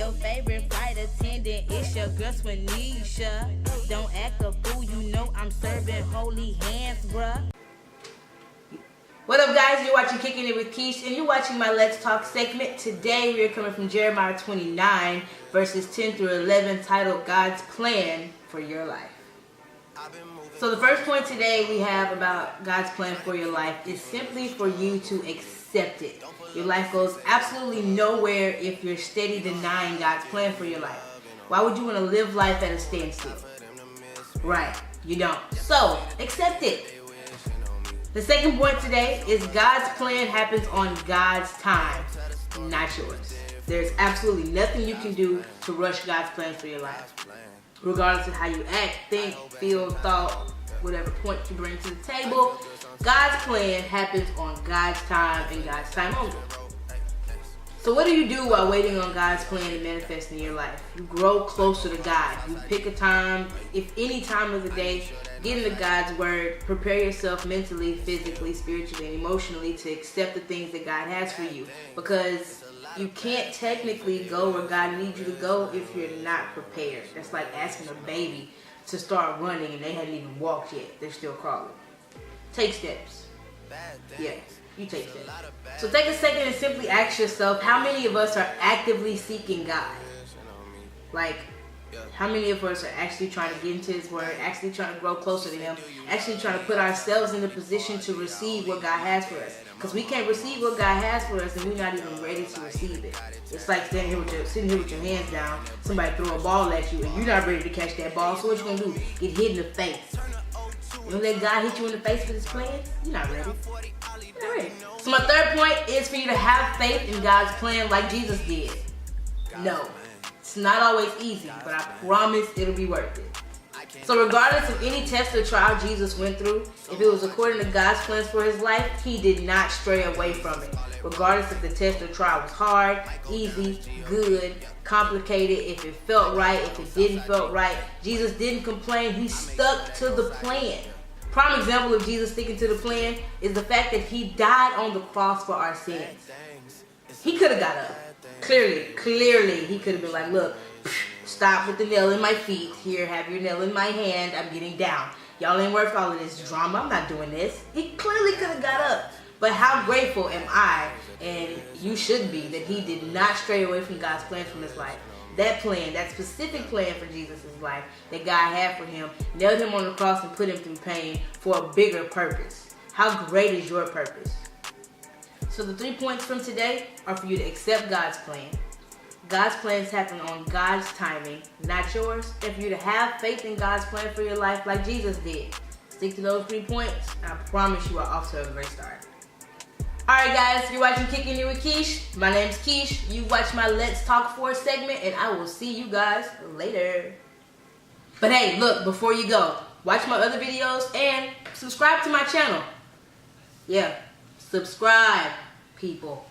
your favorite flight attendant. It's your girl Swanisha. Don't act a fool, you know I'm serving holy hands, bruh. What up, guys? You're watching Kicking It with Keish, and you're watching my Let's Talk segment. Today, we are coming from Jeremiah 29, verses 10 through 11, titled God's Plan for Your Life. So the first point today we have about God's plan for your life is simply for you to accept it. Your life goes absolutely nowhere if you're steady denying God's plan for your life. Why would you want to live life at a standstill? Right, you don't. So, accept it. The second point today is God's plan happens on God's time, not yours. There's absolutely nothing you can do to rush God's plan for your life. Regardless of how you act, think, feel, thought, whatever point you bring to the table, God's plan happens on God's time and God's time only. So what do you do while waiting on God's plan to manifest in your life? You grow closer to God. You pick a time, if any time of the day, get into God's word, prepare yourself mentally, physically, spiritually, and emotionally to accept the things that God has for you. Because you can't technically go where God needs you to go if you're not prepared. That's like asking a baby to start running and they hadn't even walked yet. They're still crawling. Take steps. Yes, you take steps. So take a second and simply ask yourself, how many of us are actively seeking God? Like, how many of us are actually trying to get into His Word, actually trying to grow closer to Him, actually trying to put ourselves in a position to receive what God has for us? Because we can't receive what God has for us and we're not even ready to receive it. It's like sitting here with your hands down, somebody throw a ball at you and you're not ready to catch that ball, so what you going to do? Get hit in the face. You don't let God hit you in the face with His plans? You're not ready. You're not ready. So my third point is for you to have faith in God's plan like Jesus did. No. It's not always easy, but I promise it'll be worth it. So regardless of any test or trial Jesus went through, if it was according to God's plans for His life, He did not stray away from it. Regardless if the test or trial was hard, easy, good, complicated, if it felt right, if it didn't feel right, Jesus didn't complain. He stuck to the plan. Prime example of Jesus sticking to the plan is the fact that He died on the cross for our sins. He could have got up. Clearly, He could have been like, look, stop with the nail in my feet. Here, have your nail in my hand. I'm getting down. Y'all ain't worth all of this drama. I'm not doing this. He clearly could have got up. But how grateful am I, and you should be, that He did not stray away from God's plan from His life. That plan, that specific plan for Jesus' life that God had for Him, nailed Him on the cross and put Him through pain for a bigger purpose. How great is your purpose? So the 3 points from today are for you to accept God's plan. God's plans happen on God's timing, not yours. And for you to have faith in God's plan for your life like Jesus did. Stick to those 3 points, and I promise you are off to a great start. Alright guys, you're watching Kicking It with Keish. My name's Keish. You watch my Let's Talk 4 segment, and I will see you guys later. But hey, look, before you go, watch my other videos and subscribe to my channel. Yeah, subscribe, people.